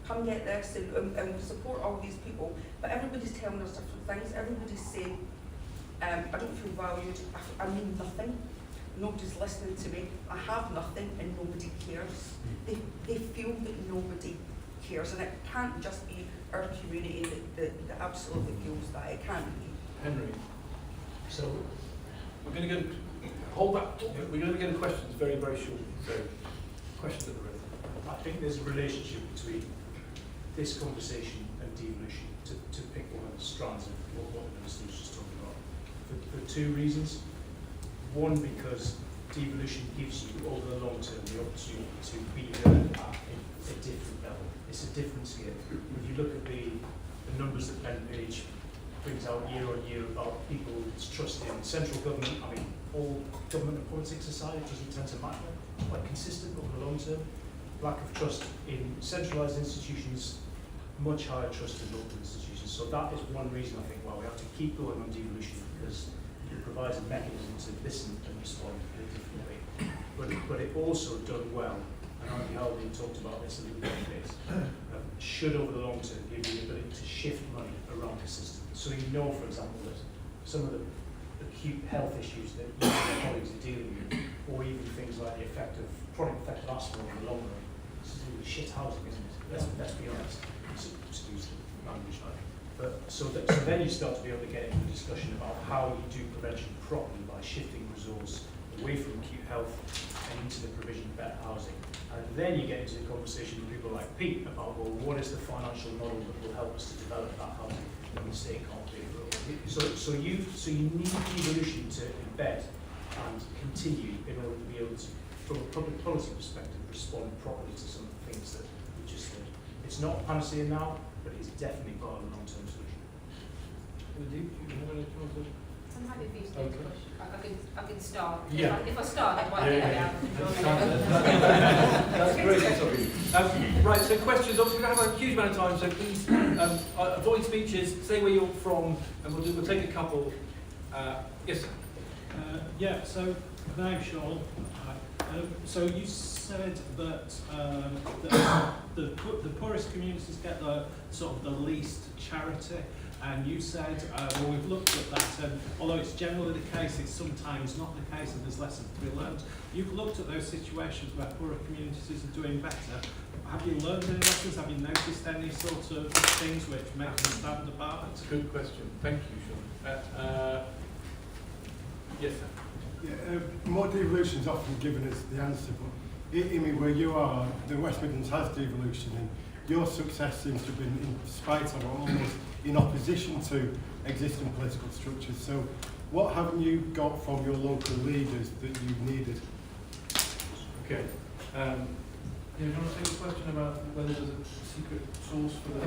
come get this, and we support all these people. But everybody's telling us different things. Everybody's saying, I don't feel valued, I mean nothing. Nobody's listening to me, I have nothing, and nobody cares. They feel that nobody cares, and it can't just be our community that absolutely feels that. It can't be. Henry, so we're going to go, hold that, we're going to go to questions very, very shortly. So Questions at the ready? I think there's a relationship between this conversation and devolution, to pick one of the strands of what the Minister was just talking about, for two reasons. One, because devolution gives you, over the long term, the opportunity to be heard at a different level. It's a different scale. If you look at the numbers that Ben Page brings out year on year about people's trust in central government, I mean, all government and politics aside, it doesn't tend to matter. Quite consistent over the long term. Lack of trust in centralised institutions, much higher trust in local institutions. So that is one reason I think why we have to keep going on devolution, because it provides a mechanism to listen and respond in a different way. But it also done well, and Andy Halvey talked about this a little bit, should over the long term give you the ability to shift money around the system. So you know, for example, that some of the acute health issues that you and your colleagues are dealing with, or even things like the chronic effect of asthma in the long run, this is really shit housing, isn't it? Let's be honest. Excuse the language, like. But so then you start to be able to get into the discussion about how you do prevention properly by shifting resource away from acute health and into the provision of better housing. And then you get into the conversation with people like Pete about, well, what is the financial model that will help us to develop that housing when the state can't pay for it? So you need devolution to embed and continue in order to be able to, from a public policy perspective, respond properly to some of the things that we just said. It's not a panacea now, but it's definitely part of a long-term solution. Imandeep, do you want to? I'm happy for you to take the question. I can start. Yeah. If I start, I might get out of control. That's great, sorry. Right, so questions. Obviously, we don't have a huge amount of time, so please avoid speeches. Say where you're from, and we'll take a couple. Yes, sir. Yeah, so my name's Sharon. So you said that the poorest communities get the sort of the least charity, and you said, well, we've looked at that, and although it's generally the case, it's sometimes not the case, and there's lessons to be learned. You've looked at those situations where poorer communities are doing better. Have you learned any lessons? Have you noticed any sort of things which make them stand apart? That's a good question. Thank you, Sharon. Yes, sir. Yeah, more devolution is often given as the answer, but I mean, where you are, the West Midlands has devolution, and your success seems to have been in spite of, or almost in opposition to, existing political structures. So what haven't you got from your local leaders that you needed? Okay. Do you want to take a question about whether there's a secret source for the...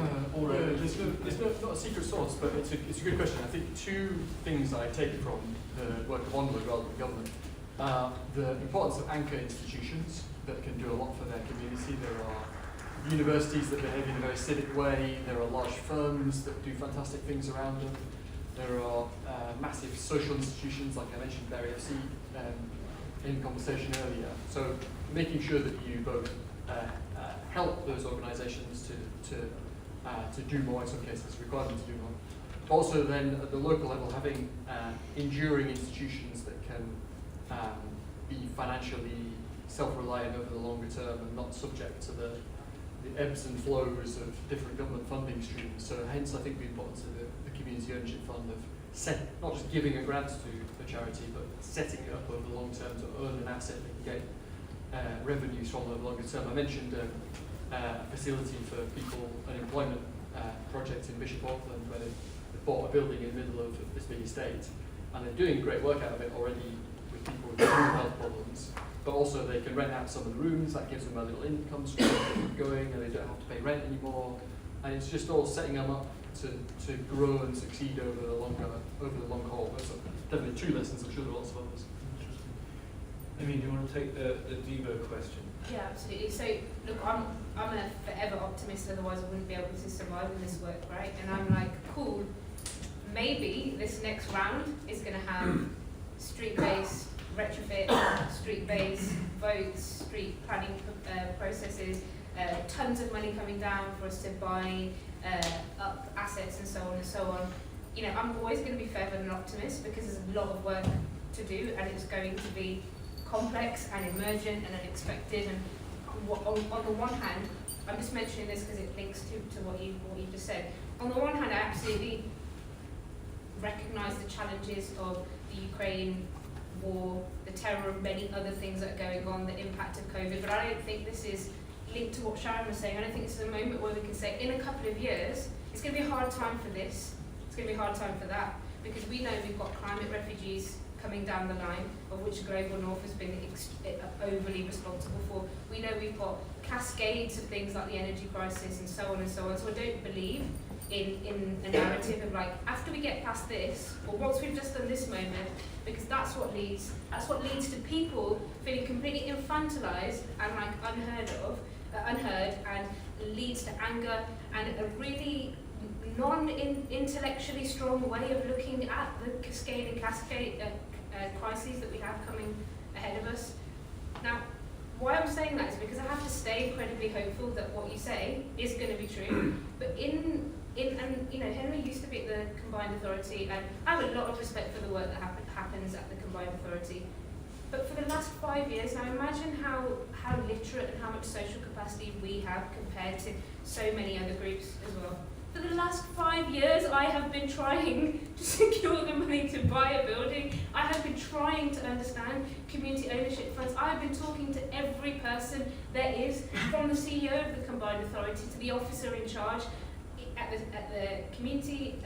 There's not a secret source, but it's a good question. I think two things I take from the work of Onward rather than government are the importance of anchor institutions that can do a lot for their community. There are universities that behave in a very civic way. There are large firms that do fantastic things around them. There are massive social institutions, like I mentioned, Berry FC in conversation earlier. So making sure that you both help those organisations to do more, in some cases require them to do more. But also then at the local level, having enduring institutions that can be financially self-reliant over the longer term and not subject to the ebbs and flows of different government funding streams. So hence I think the importance of the Community Ownership Fund of not just giving a grant to the charity, but setting it up over the long term to earn an asset that can get revenues from over the longer term. I mentioned a facility for people, an employment project in Bishop Auckland, where they bought a building in the middle of this big estate, and they're doing great work out of it already with people with health problems. But also they can rent out some of the rooms, that gives them a little income stream to keep going, and they don't have to pay rent anymore. And it's just all setting them up to grow and succeed over the long haul. Those are definitely two lessons. I'm sure there are lots of others. I mean, do you want to take the Devo question? Yeah, absolutely. So, look, I'm a forever optimist, otherwise I wouldn't be able to survive in this work, right? And I'm like, cool, maybe this next round is going to have street-based retrofit, street-based votes, street planning processes, tons of money coming down for us to buy up assets and so on and so on. You know, I'm always going to be forever an optimist because there's a lot of work to do, and it's going to be complex and emergent and unexpected. And on the one hand, I'm just mentioning this because it links to what you just said. On the one hand, I absolutely recognise the challenges of the Ukraine war, the terror of many other things that are going on, the impact of COVID. But I don't think this is linked to what Sharon was saying. I don't think this is a moment where we can say, in a couple of years, it's going to be a hard time for this, it's going to be a hard time for that, because we know we've got climate refugees coming down the line, of which Global North has been overly responsible for. We know we've got cascades of things like the energy crisis and so on and so on. So I don't believe in a narrative of like, after we get past this, or once we've just done this moment, because that's what leads to people feeling completely infantilized and like unheard, and leads to anger and a really non-intellectually strong way of looking at the cascade crises that we have coming ahead of us. Now, why I'm saying that is because I have to stay incredibly hopeful that what you say is going to be true. But and you know, Henry used to be at the Combined Authority, and I have a lot of respect for the work that happens at the Combined Authority. But for the last 5 years, now imagine how literate and how much social capacity we have compared to so many other groups as well. For the last 5 years, I have been trying to secure the money to buy a building. I have been trying to understand community ownership funds. I have been talking to every person there is, from the CEO of the Combined Authority to the officer in charge at the community,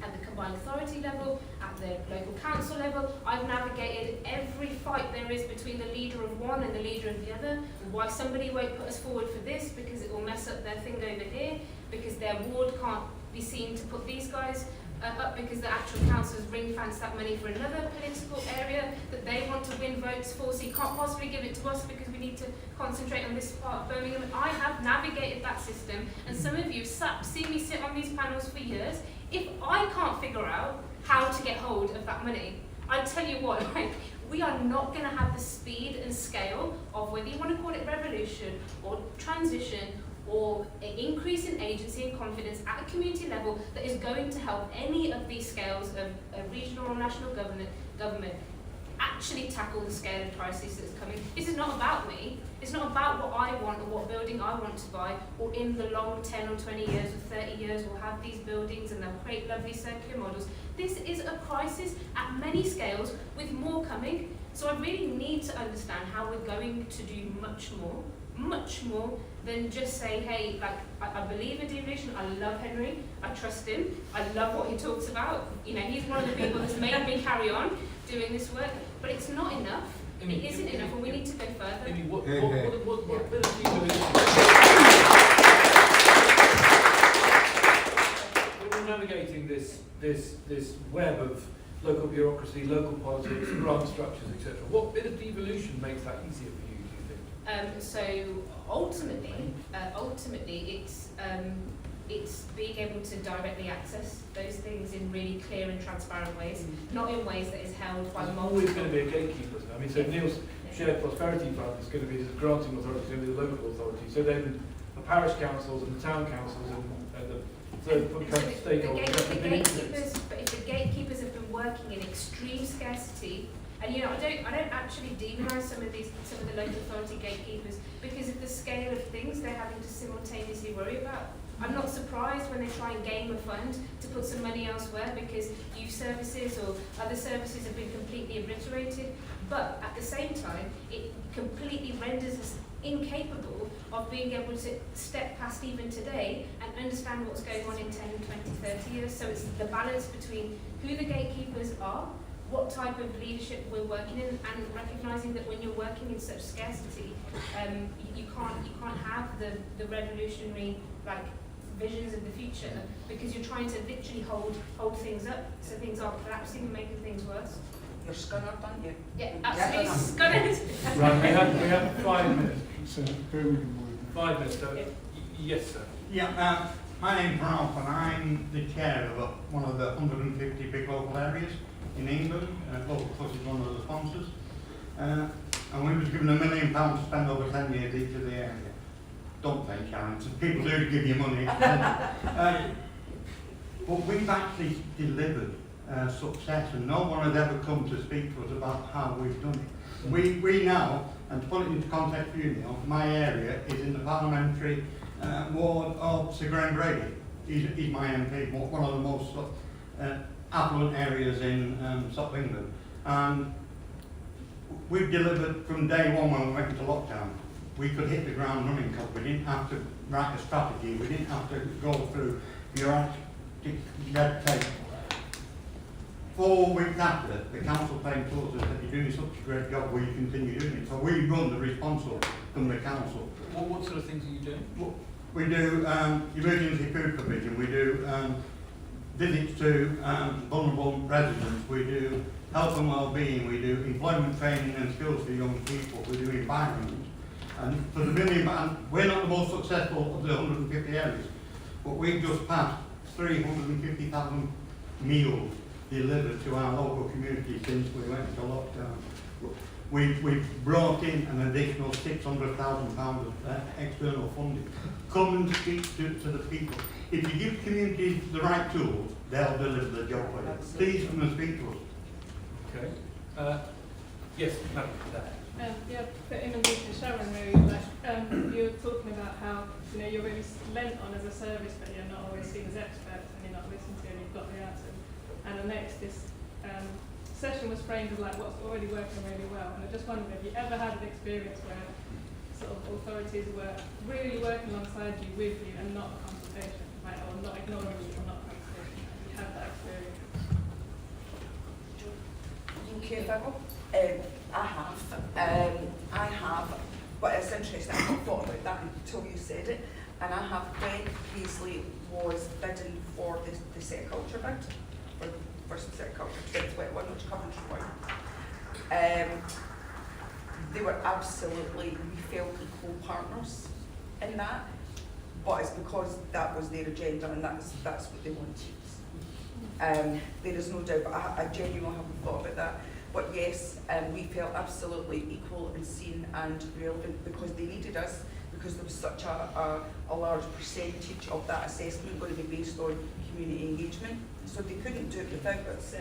at the Combined Authority level, at the local council level. I've navigated every fight there is between the leader of one and the leader of the other, and why somebody won't put us forward for this because it will mess up their thing over here, because their ward can't be seen to put these guys up because the actual councillors ring-fence that money for another political area that they want to win votes for, so you can't possibly give it to us because we need to concentrate on this part of Birmingham. I have navigated that system, and some of you seen me sit on these panels for years. If I can't figure out how to get hold of that money, I tell you what, like, we are not going to have the speed and scale of whether you want to call it revolution or transition or an increase in agency and confidence at a community level that is going to help any of these scales of regional or national government actually tackle the scale of crisis that's coming. This is not about me. It's not about what I want or what building I want to buy, or in the long 10 or 20 years or 30 years we'll have these buildings and they'll create lovely circular models. This is a crisis at many scales with more coming. So I really need to understand how we're going to do much more than just say, hey, like, I believe in devolution, I love Henry, I trust him, I love what he talks about. You know, he's one of the people that's made me carry on doing this work, but it's not enough. It isn't enough, and we need to go further. What bit of devolution? When we're navigating this web of local bureaucracy, local politics, grant structures, etc., what bit of devolution makes that easier for you, do you think? So ultimately, it's being able to directly access those things in really clear and transparent ways, not in ways that is held by multiple. Always going to be a gatekeeper. I mean, so Neil's shared prosperity fund is going to be the granting authority, it's going to be the local authority. So then the parish councils and the town councils and the third stakeholders. But if the gatekeepers have been working in extreme scarcity. And you know, I don't actually demonise some of the local authority gatekeepers because of the scale of things they're having to simultaneously worry about. I'm not surprised when they try and game a fund to put some money elsewhere because youth services or other services have been completely obliterated. But at the same time, it completely renders us incapable of being able to step past even today and understand what's going on in 10, 20, 30 years. So it's the balance between who the gatekeepers are, what type of leadership we're working in, and recognising that when you're working in such scarcity, you can't have the revolutionary visions of the future because you're trying to literally hold things up so things aren't collapsing and making things worse. You're scunnered, aren't you? Yeah, absolutely scunnered. Right, we have 5 minutes. So, 5 minutes. So, yes, sir. Yeah, my name's Ralph and I'm the chair of one of the 150 big local areas in England. Local Plus is one of the sponsors. And we was given £1 million to spend over 10 years each of the area. Don't think, Sharon, some people do give you money. But we've actually delivered success, and no one has ever come to speak to us about how we've done it. We now, and to put it into context for you, Neil, my area is in the parliamentary ward of Sir Graham Brady. He's my MP, one of the most affluent areas in South England. And we've delivered from day one when we went into lockdown. We could hit the ground running because we didn't have to write a strategy, we didn't have to go through bureaucratic red tape. 4 weeks after, the council came to us and said, you're doing such a great job, will you continue doing it? So we run the responsible from the council. What sort of things are you doing? We do emergency food provision, we do visits to vulnerable residents, we do health and well-being, we do employment training and skills for young people, we do environment. And for the million, we're not the most successful of the 150 areas, but we've just passed 350,000 meals delivered to our local community since we went into lockdown. We've brought in an additional £600,000 of external funding. Come and speak to the people. If you give communities the right tools, they'll deliver the job for you. Please come and speak to us. Okay. Yes, Madam. Yeah, for Imandeep and Sharon, really, you were talking about how you're really lent on as a service, but you're not always seen as experts, and you're not listened to, and you've got the answers. And the next, this session was framed as like what's already working really well. And I just wondered, have you ever had an experience where sort of authorities were really working alongside you, with you, and not a consultation, right, or not ignoring you, or not a consultation? Have you had that experience? Okay, I have, but it's interesting, I hadn't thought about that until you said it, and I have, when Paisley was bidding for the set culture bid, for the first set culture 2021, which covered they were absolutely, we felt equal partners in that, but it's because that was their agenda and that's what they wanted. There is no doubt, but I genuinely haven't thought about that. But yes, we felt absolutely equal and seen and relevant because they needed us, because there was such a large percentage of that assessment going to be based on community engagement. So they couldn't do it without us.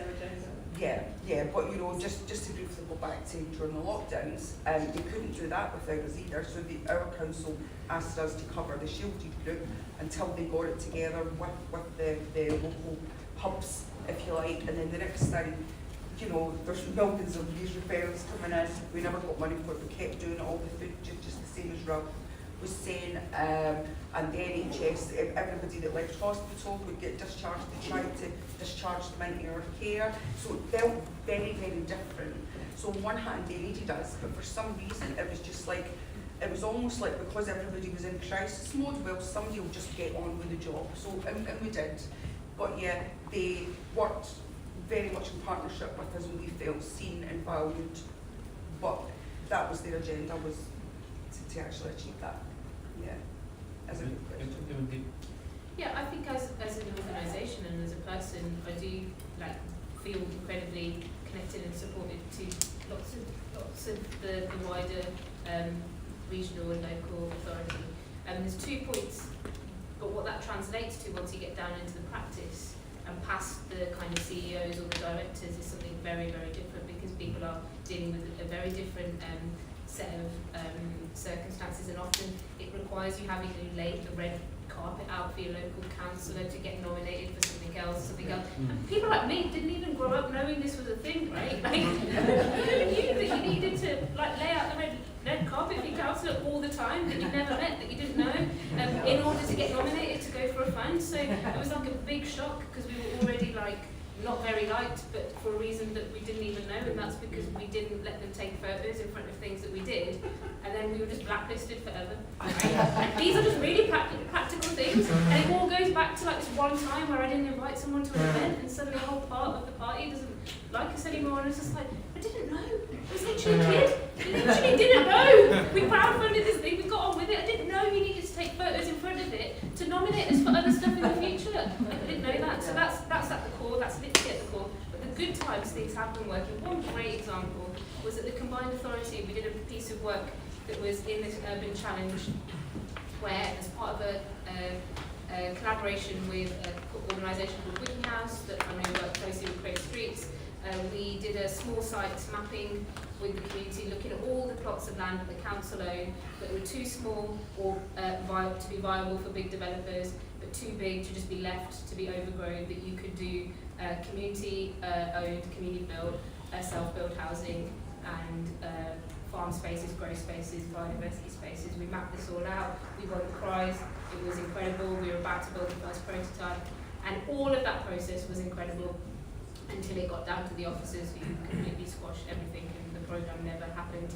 Yeah, but just to briefly go back to during the lockdowns, they couldn't do that without us either. So our council asked us to cover the shielded group until they got it together with the local hubs, if you like, and then the next thing, there's millions of these referrals coming in. We never got money for it. We kept doing all the food, just the same as Rob was saying. And the NHS, everybody that left hospital would get discharged. They tried to discharge them into our care. So it felt very, very different. So on one hand, they needed us, but for some reason, it was just like, it was almost like because everybody was in crisis mode, well, somebody will just get on with the job. So, and we did. But yeah, they worked very much in partnership with us, and we felt seen and valued, but that was their agenda, was to actually achieve that. Yeah, as a good question. Yeah, I think as an organisation and as a person, I do feel incredibly connected and supported to lots of the wider regional and local authority. There's 2 points, but what that translates to once you get down into the practice and past the kind of CEOs or the directors is something very, very different, because people are dealing with a very different set of circumstances, and often it requires you having to lay the red carpet out for your local councillor to get nominated for something else. And people like me didn't even grow up knowing this was a thing, right? You knew that you needed to lay out the red carpet for your councillor all the time that you never met, that you didn't know, in order to get nominated to go for a fund. So it was like a big shock, because we were already not very liked, but for a reason that we didn't even know, and that's because we didn't let them take photos in front of things that we did, and then we were just blacklisted forever. Right? These are just really practical things, and it all goes back to this one time where I didn't invite someone to an event, and suddenly a whole part of the party doesn't like us anymore, and it's just like, I didn't know. I was literally a kid. I literally didn't know. We crowdfunded this thing, we got on with it. I didn't know you needed to take photos in front of it to nominate us for other stuff in the future. I didn't know that. So that's at the core, that's literally at the core. But the good times things have been working. One great example was at the Combined Authority, we did a piece of work that was in this urban challenge, where as part of a collaboration with an organisation called Wiki House that I know work closely with Creative Streets, we did a small site mapping with the community, looking at all the plots of land that the council owned that were too small or to be viable for big developers, but too big to just be left to be overgrown, that you could do community-owned, community-built, self-built housing and farm spaces, grow spaces, biodiversity spaces. We mapped this all out. We won the prize. It was incredible. We were about to build the first prototype, and all of that process was incredible until it got down to the officers who completely squashed everything, and the program never happened.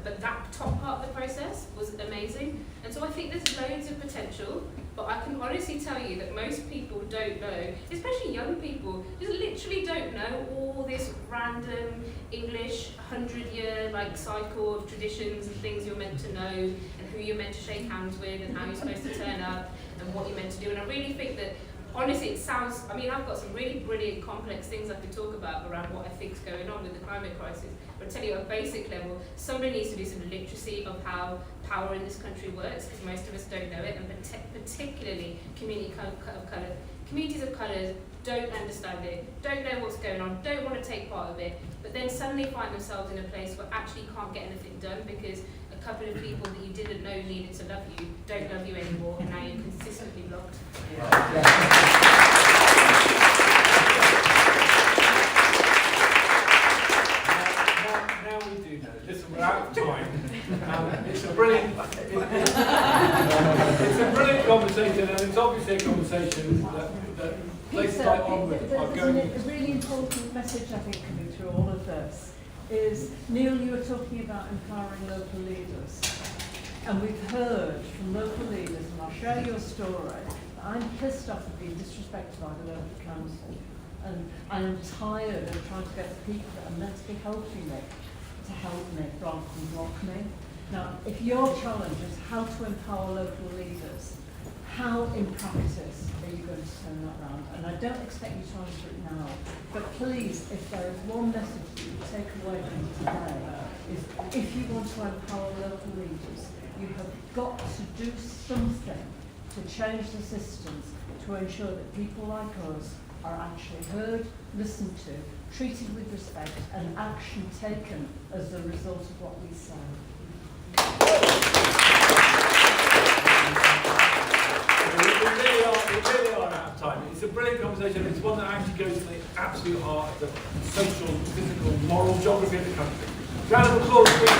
But that top part of the process was amazing, and so I think there's loads of potential, but I can honestly tell you that most people don't know, especially young people, just literally don't know all this random English 100-year like cycle of traditions and things you're meant to know, and who you're meant to shake hands with, and how you're supposed to turn up, and what you're meant to do. And I really think that, honestly, it sounds, I mean, I've got some really brilliant, complex things I could talk about around what I think's going on with the climate crisis. But I tell you, at a basic level, somebody needs to do some literacy of how power in this country works, because most of us don't know it, and particularly communities of colour don't understand it, don't know what's going on, don't want to take part of it, but then suddenly find themselves in a place where actually can't get anything done because a couple of people that you didn't know needed to love you don't love you anymore, and now you're consistently blocked. Now we do know. Listen, we're out of time. It's a brilliant, it's a brilliant conversation, and it's obviously a conversation that places like Onward are going. A really important message, I think, coming through all of this is, Neil, you were talking about empowering local leaders, and we've heard from local leaders, and I'll share your story, that I'm pissed off at being disrespected by the local council, and I'm tired of trying to get the people that are meant to be helping me to help me rather than block me. Now, if your challenge is how to empower local leaders, how in practice are you going to turn that around? And I don't expect you to answer it now, but please, if there is one message that you take away from today, is if you want to empower local leaders, you have got to do something to change the systems to ensure that people like us are actually heard, listened to, treated with respect, and action taken as a result of what we say. We really are out of time. It's a brilliant conversation. It's one that actually goes to the absolute heart of the social, physical, moral geography of the country. Round of applause, please, for